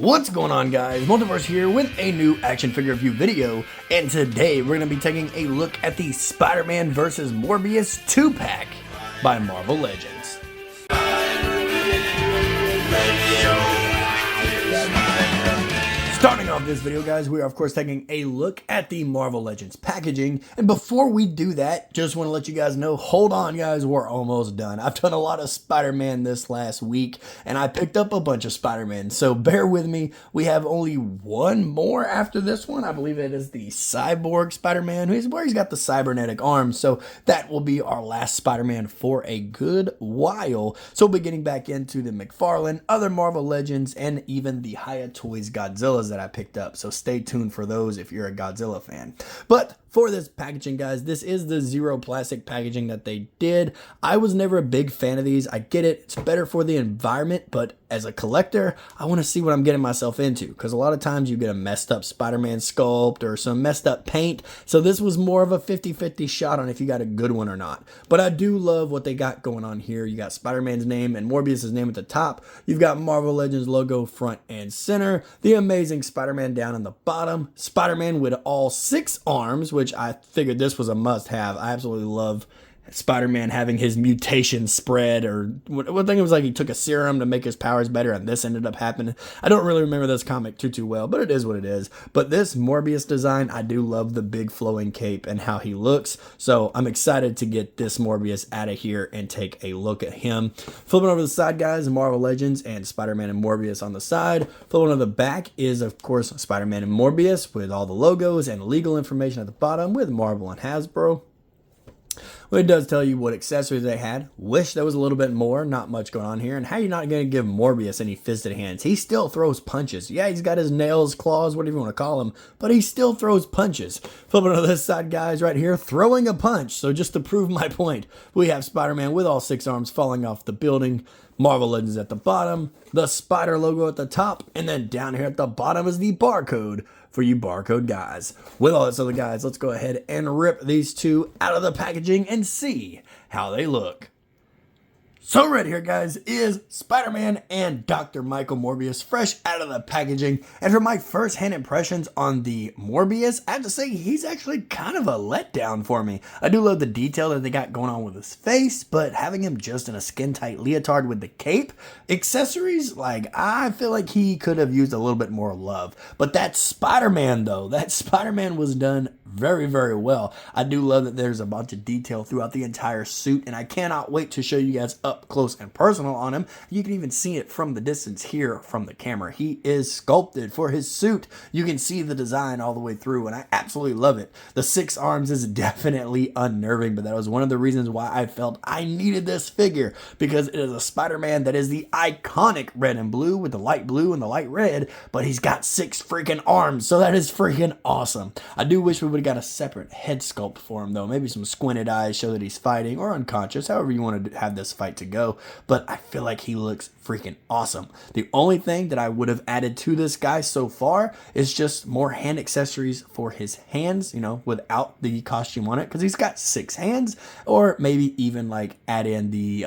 What's going on, guys? Multiverse here with a new action figure review video, and today we're going to be taking a look at the Spider-Man vs. Morbius 2-pack by Marvel Legends. Starting off this video, guys, we are of course taking a look at the Marvel Legends packaging, and before we do that, just want to let you guys know, hold on guys, we're almost done. I've done a lot of Spider-Man this last week, and I picked up a bunch of Spider-Man, so bear with me. We have only one more after this one. I believe it is the Cyborg Spider-Man, where he's got the cybernetic arms, so that will be our last Spider-Man for a good while. So we'll be getting back into the McFarlane, other Marvel Legends, and even the Hiya Toys Godzillas that I picked up, so stay tuned for those if you're a Godzilla fan. But for this packaging, guys, this is the zero plastic packaging that they did. I was never a big fan of these. I get it, it's better for the environment, but as a collector, I want to see what I'm getting myself into, because a lot of times you get a messed up Spider-Man sculpt or some messed up paint, so this was more of a 50-50 shot on if you got a good one or not. But I do love what they got going on here. You got Spider-Man's name and Morbius' name at the top. You've got Marvel Legends logo front and center, the amazing Spider-Man down in the bottom, Spider-Man with all 6 arms, which I figured this was a must-have. I absolutely love Spider-Man having his mutation spread, or one thing, it was like he took a serum to make his powers better, and this ended up happening. I don't really remember this comic too well, but it is what it is. But this Morbius design, I do love the big flowing cape and how he looks, so I'm excited to get this Morbius out of here and take a look at him. Flipping over the side, guys, Marvel Legends and Spider-Man and Morbius on the side. Flipping over the back is, of course, Spider-Man and Morbius with all the logos and legal information at the bottom with Marvel and Hasbro. Well, it does tell you what accessories they had. Wish there was a little bit more. Not much going on here. And how you not going to give Morbius any fisted hands? He still throws punches. Yeah, he's got his nails, claws, whatever you want to call them, but he still throws punches. Flipping to this side, guys, right here, throwing a punch. So just to prove my point, we have Spider-Man with all 6 arms falling off the building, Marvel Legends at the bottom, the spider logo at the top, and then down here at the bottom is the barcode for you barcode guys. With all this other, guys, let's go ahead and rip these two out of the packaging and see how they look. So right here, guys, is Spider-Man and Dr. Michael Morbius fresh out of the packaging. And for my first hand impressions on the Morbius, I have to say he's actually kind of a letdown for me. I do love the detail that they got going on with his face, but having him just in a skin-tight leotard with the cape, accessories, like, I feel like he could have used a little bit more love. But that Spider-Man, though, that Spider-Man was done very, very well. I do love that there's a bunch of detail throughout the entire suit, and I cannot wait to show you guys up close and personal on him. You can even see it from the distance here from the camera. He is sculpted for his suit. You can see the design all the way through, and I absolutely love it. The 6 arms is definitely unnerving, but that was one of the reasons why I felt I needed this figure, because it is a Spider-Man that is the iconic red and blue with the light blue and the light red, but he's got 6 freaking arms, so that is freaking awesome. I do wish we would have got a separate head sculpt for him, though. Maybe some squinted eyes show that he's fighting, or unconscious, however you want to have this fight to go. But I feel like he looks freaking awesome. The only thing that I would have added to this guy so far is just more hand accessories for his hands, you know, without the costume on it, because he's got 6 hands, or maybe even like add in the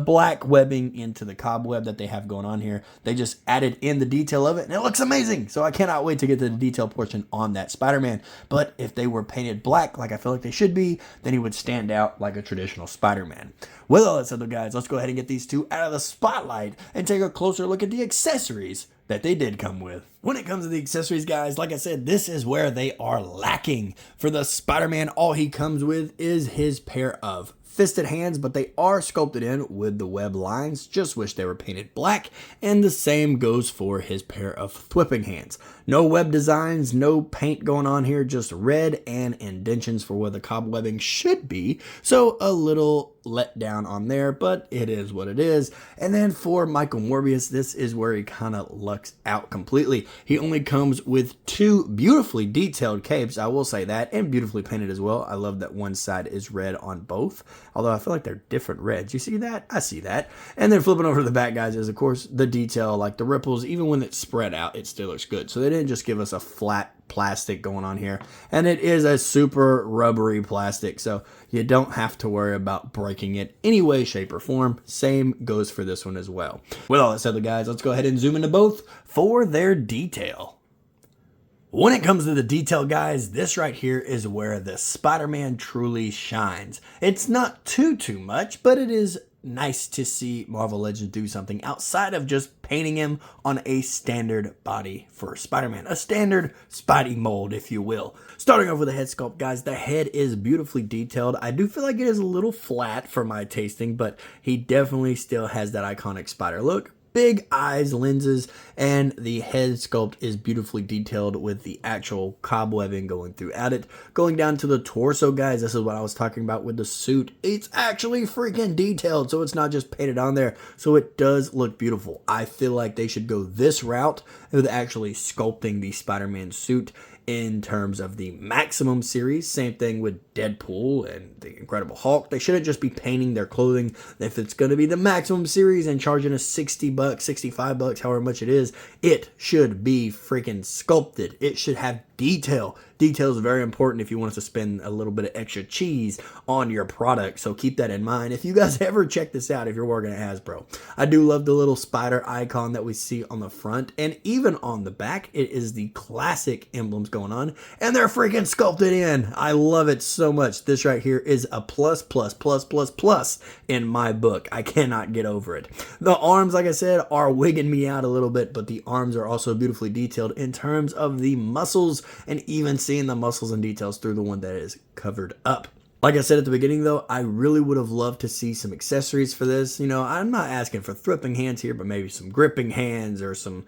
black webbing into the cobweb that they have going on here. They just added in the detail of it, and it looks amazing. So I cannot wait to get to the detail portion on that Spider-Man. But if they were painted black, like I feel like they should be, then he would stand out like a traditional Spider-Man. With all that said, though, guys, let's go ahead and get these two out of the spotlight and take a closer look at the accessories that they did come with. When it comes to the accessories, guys, like I said, this is where they are lacking. For the Spider-Man, all he comes with is his pair of fisted hands, but they are sculpted in with the web lines. Just wish they were painted black. And the same goes for his pair of thwipping hands. No web designs, no paint going on here, just red and indentions for where the cobwebbing should be. So a little letdown on there, but it is what it is. And then for Michael Morbius, this is where he kind of lucks out completely. He only comes with 2 beautifully detailed capes, I will say that, and beautifully painted as well. I love that one side is red on both, although I feel like they're different reds. You see that? I see that. And then flipping over to the back, guys, is of course the detail, like the ripples. Even when it's spread out, it still looks good. So they didn't just give us a flat plastic going on here, and it is a super rubbery plastic, so you don't have to worry about breaking it any way, shape, or form. Same goes for this one as well. With all that said, guys, let's go ahead and zoom into both for their detail. When it comes to the detail, guys, this right here is where the Spider-Man truly shines. It's not too much, but it is nice to see Marvel Legends do something outside of just painting him on a standard body for Spider-Man. A standard Spidey mold, if you will. Starting off with the head sculpt, guys, the head is beautifully detailed. I do feel like it is a little flat for my tasting, but he definitely still has that iconic Spider look. Big eyes, lenses, and the head sculpt is beautifully detailed with the actual cobwebbing going throughout it. Going down to the torso, guys, this is what I was talking about with the suit. It's actually freaking detailed, so it's not just painted on there, so it does look beautiful. I feel like they should go this route with actually sculpting the Spider-Man suit in terms of the Maximum series. Same thing with Deadpool and the Incredible Hulk. They shouldn't just be painting their clothing. If it's going to be the Maximum series and charging us $60, $65, however much it is, it should be freaking sculpted. It should have detail. Detail is very important if you want us to spend a little bit of extra cheese on your product, so keep that in mind. If you guys ever check this out, if you're working at Hasbro, I do love the little spider icon that we see on the front, and even on the back, it is the classic emblems going on, and they're freaking sculpted in. I love it so much. This right here is a plus in my book. I cannot get over it. The arms, like I said, are wigging me out a little bit, but the arms are also beautifully detailed in terms of the muscles, and even seeing the muscles and details through the one that is covered up. Like I said at the beginning, though, I really would have loved to see some accessories for this. You know, I'm not asking for thripping hands here, but maybe some gripping hands or some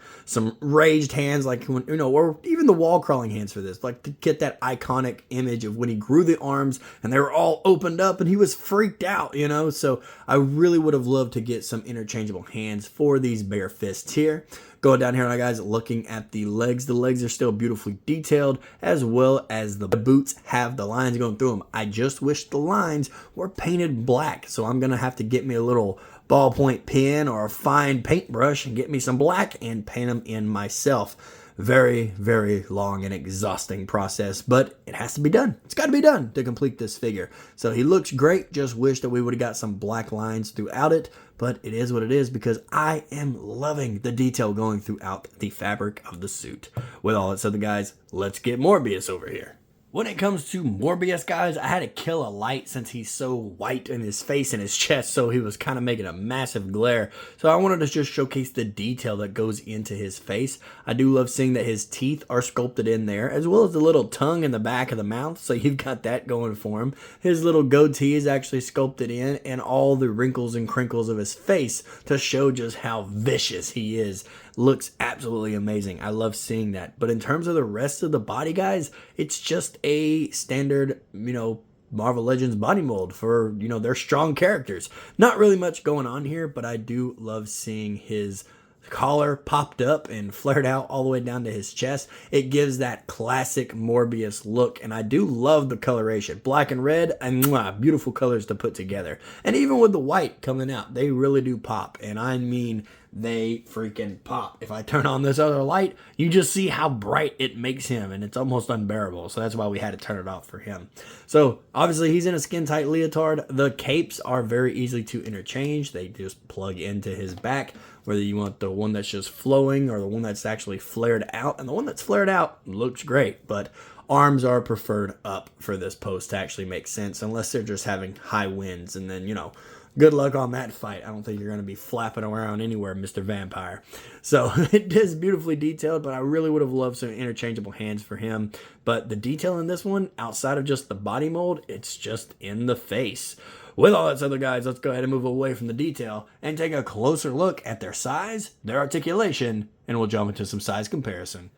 raged hands, like when, you know, or even the wall crawling hands for this, like to get that iconic image of when he grew the arms and they were all opened up and he was freaked out, you know. So I really would have loved to get some interchangeable hands for these bare fists here. Going down here now, guys, looking at the legs are still beautifully detailed, as well as the boots have the lines going through them. I just wish the lines were painted black, so I'm gonna have to get me a little ballpoint pen or a fine paintbrush and get me some black and paint them in myself. Very, very long and exhausting process, but it has to be done. It's got to be done to complete this figure. So he looks great. Just wish that we would have got some black lines throughout it, but it is what it is because I am loving the detail going throughout the fabric of the suit. With all that said, guys, let's get Morbius over here. When it comes to Morbius, guys, I had to kill a light since he's so white in his face and his chest, so he was kind of making a massive glare. So I wanted to just showcase the detail that goes into his face. I do love seeing that his teeth are sculpted in there, as well as the little tongue in the back of the mouth, so you've got that going for him. His little goatee is actually sculpted in, and all the wrinkles and crinkles of his face to show just how vicious he is. Looks absolutely amazing. I love seeing that. But in terms of the rest of the body, guys, it's just a standard, you know, Marvel Legends body mold for, you know, their strong characters. Not really much going on here, but I do love seeing his collar popped up and flared out all the way down to his chest. It gives that classic Morbius look, and I do love the coloration. Black and red, and beautiful colors to put together. And even with the white coming out, they really do pop, and I mean they freaking pop. If I turn on this other light, you just see how bright it makes him, and it's almost unbearable. So that's why we had to turn it off for him. So obviously he's in a skin tight leotard. The capes are very easy to interchange. They just plug into his back, whether you want the one that's just flowing or the one that's actually flared out. And the one that's flared out looks great, but arms are preferred up for this pose to actually make sense, unless they're just having high winds, and then, you know, good luck on that fight. I don't think you're going to be flapping around anywhere, Mr. Vampire. So it is beautifully detailed, but I really would have loved some interchangeable hands for him. But the detail in this one, outside of just the body mold, it's just in the face. With all that said, guys, let's go ahead and move away from the detail and take a closer look at their size, their articulation, and we'll jump into some size comparison.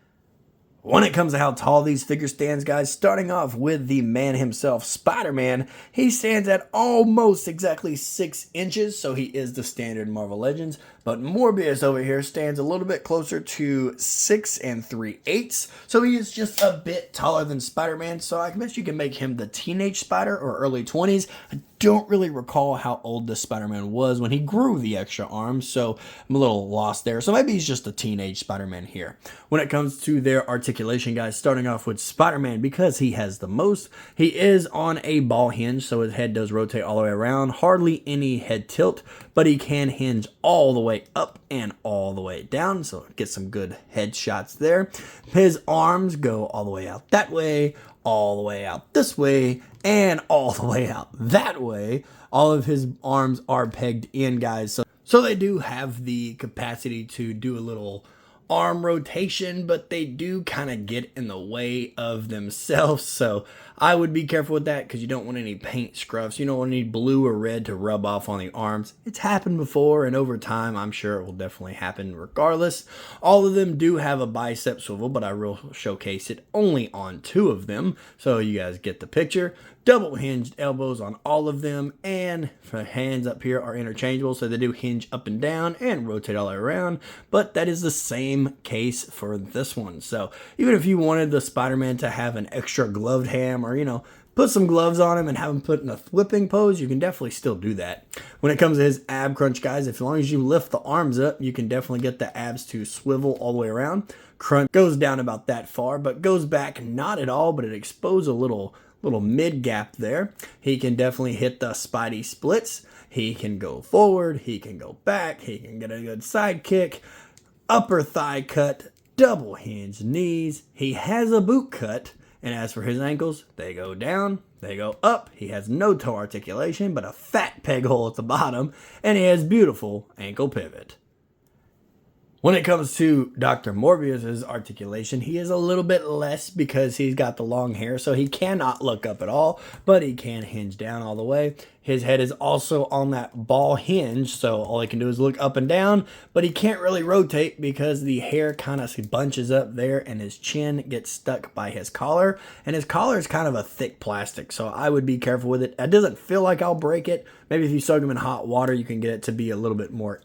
When it comes to how tall these figure stands, guys, starting off with the man himself, Spider-Man, he stands at almost exactly 6 inches, so he is the standard Marvel Legends. But Morbius over here stands a little bit closer to 6 3/8, so he is just a bit taller than Spider-Man. So I guess you can make him the teenage Spider or early 20s. I don't really recall how old this Spider-Man was when he grew the extra arms, so I'm a little lost there. So maybe he's just a teenage Spider-Man here. When it comes to their articulation, guys, starting off with Spider-Man, because he has the most, he is on a ball hinge, so his head does rotate all the way around. Hardly any head tilt, but he can hinge all the way up and all the way down, so get some good head shots there. His arms go all the way out that way, all the way out this way, and all the way out that way. All of his arms are pegged in, guys, so they do have the capacity to do a little arm rotation, but they do kind of get in the way of themselves, so I would be careful with that because you don't want any paint scruffs. You don't want any blue or red to rub off on the arms. It's happened before, and over time I'm sure it will definitely happen regardless. All of them do have a bicep swivel, but I will showcase it only on 2 of them, so you guys get the picture. Double hinged elbows on all of them, and the hands up here are interchangeable, so they do hinge up and down and rotate all the way around, but that is the same case for this one. So even if you wanted the Spider-Man to have an extra gloved hand, or, you know, put some gloves on him and have him put in a whipping pose, you can definitely still do that. When it comes to his ab crunch, guys, as long as you lift the arms up, you can definitely get the abs to swivel all the way around. Crunch goes down about that far, but goes back not at all, but it exposes a little mid gap there. He can definitely hit the Spidey splits. He can go forward, he can go back, he can get a good side kick, upper thigh cut, double hinge knees. He has a boot cut, and as for his ankles, they go down, they go up. He has no toe articulation, but a fat peg hole at the bottom, and he has beautiful ankle pivot. When it comes to Dr. Morbius's articulation, he is a little bit less because he's got the long hair, so he cannot look up at all, but he can hinge down all the way. His head is also on that ball hinge, so all he can do is look up and down, but he can't really rotate because the hair kind of bunches up there and his chin gets stuck by his collar, and his collar is kind of a thick plastic, so I would be careful with it. It doesn't feel like I'll break it. Maybe if you soak him in hot water, you can get it to be a little bit more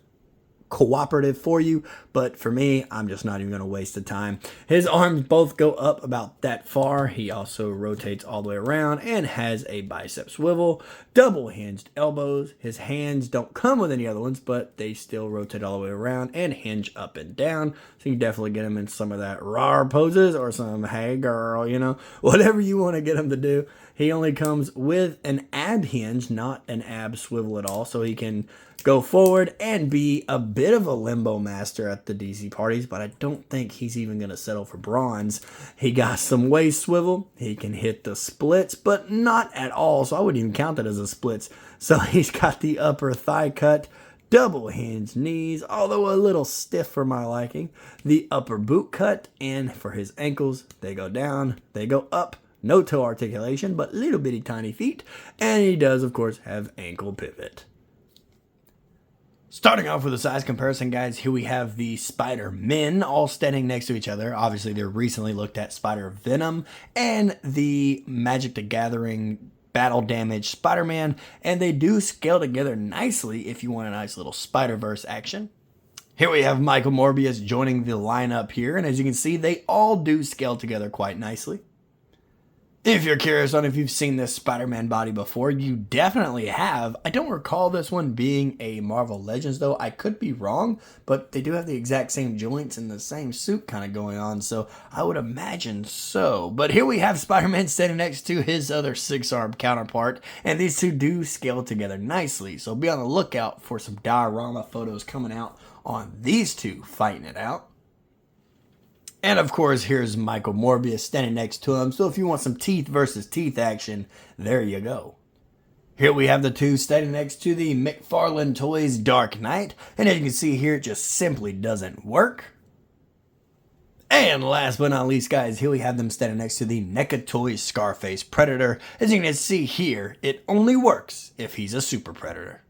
cooperative for you, but for me, I'm just not even going to waste the time. His arms both go up about that far. He also rotates all the way around and has a bicep swivel, double hinged elbows. His hands don't come with any other ones, but they still rotate all the way around and hinge up and down, so you definitely get him in some of that rawr poses or some hey girl, you know, whatever you want to get him to do. He only comes with an ab hinge, not an ab swivel at all, so he can go forward and be a bit of a limbo master at the DC parties, but I don't think he's even going to settle for bronze. He got some waist swivel. He can hit the splits, but not at all, so I wouldn't even count that as a splits. So he's got the upper thigh cut, double hinge knees, although a little stiff for my liking, the upper boot cut, and for his ankles, they go down, they go up. No toe articulation, but little bitty tiny feet, and he does, of course, have ankle pivot. Starting off with a size comparison, guys, here we have the Spider-Men all standing next to each other. Obviously, they recently looked at Spider-Venom and the Magic the Gathering battle damage Spider-Man, and they do scale together nicely if you want a nice little Spider-Verse action. Here we have Michael Morbius joining the lineup here, and as you can see, they all do scale together quite nicely. If you're curious on if you've seen this Spider-Man body before, you definitely have. I don't recall this one being a Marvel Legends, though. I could be wrong, but they do have the exact same joints and the same suit kind of going on, so I would imagine so. But here we have Spider-Man standing next to his other 6-armed counterpart, and these two do scale together nicely, so be on the lookout for some diorama photos coming out on these two fighting it out. And of course, here's Michael Morbius standing next to him. So if you want some teeth versus teeth action, there you go. Here we have the two standing next to the McFarlane Toys Dark Knight. And as you can see here, it just simply doesn't work. And last but not least, guys, here we have them standing next to the NECA Toys Scarface Predator. As you can see here, it only works if he's a super predator.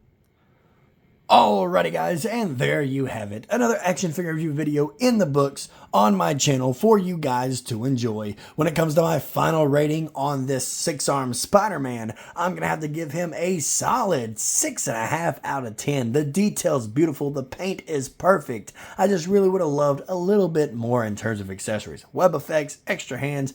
Alrighty guys, and there you have it. Another action figure review video in the books on my channel for you guys to enjoy. When it comes to my final rating on this 6-armed Spider-Man, I'm going to have to give him a solid 6.5 out of 10. The detail's beautiful, the paint is perfect. I just really would have loved a little bit more in terms of accessories. Web effects, extra hands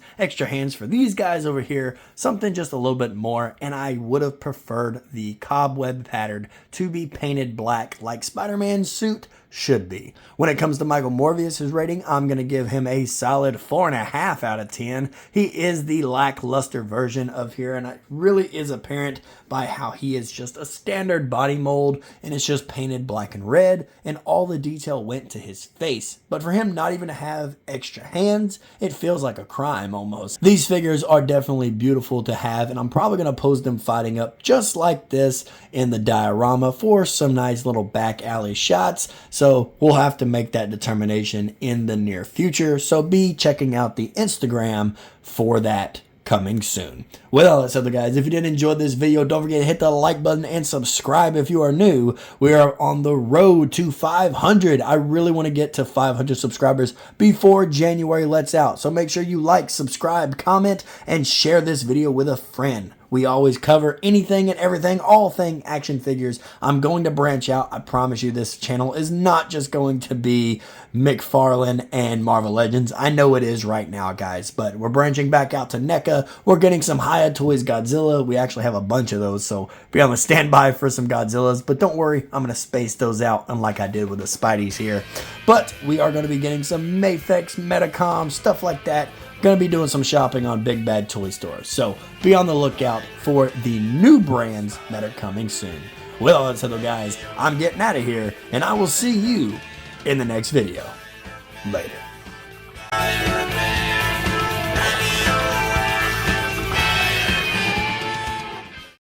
for these guys over here, something just a little bit more, and I would have preferred the cobweb pattern to be painted black like Spider-Man's suit should be. When it comes to Michael Morbius' rating, I'm going to give him a solid 4.5 out of 10. He is the lackluster version of here, and it really is apparent by how he is just a standard body mold, and it's just painted black and red, and all the detail went to his face. But for him not even to have extra hands, it feels like a crime almost. These figures are definitely beautiful to have, and I'm probably going to pose them fighting up just like this in the diorama for some nice little back alley shots. So we'll have to make that determination in the near future. So be checking out the Instagram for that coming soon. With all that said, guys, if you did enjoy this video, don't forget to hit the like button and subscribe if you are new. We are on the road to 500. I really want to get to 500 subscribers before January lets out. So make sure you like, subscribe, comment, and share this video with a friend. We always cover anything and everything, all thing action figures. I'm going to branch out. I promise you this channel is not just going to be McFarlane and Marvel Legends. I know it is right now, guys, but we're branching back out to NECA. We're getting some Hiya Toys Godzilla. We actually have a bunch of those, so be on the standby for some Godzillas. But don't worry, I'm going to space those out, unlike I did with the Spideys here. But we are going to be getting some Mafex, Metacom, stuff like that. Going to be doing some shopping on Big Bad Toy Store. So be on the lookout for the new brands that are coming soon. With all that said, though, guys, I'm getting out of here, and I will see you in the next video. Later.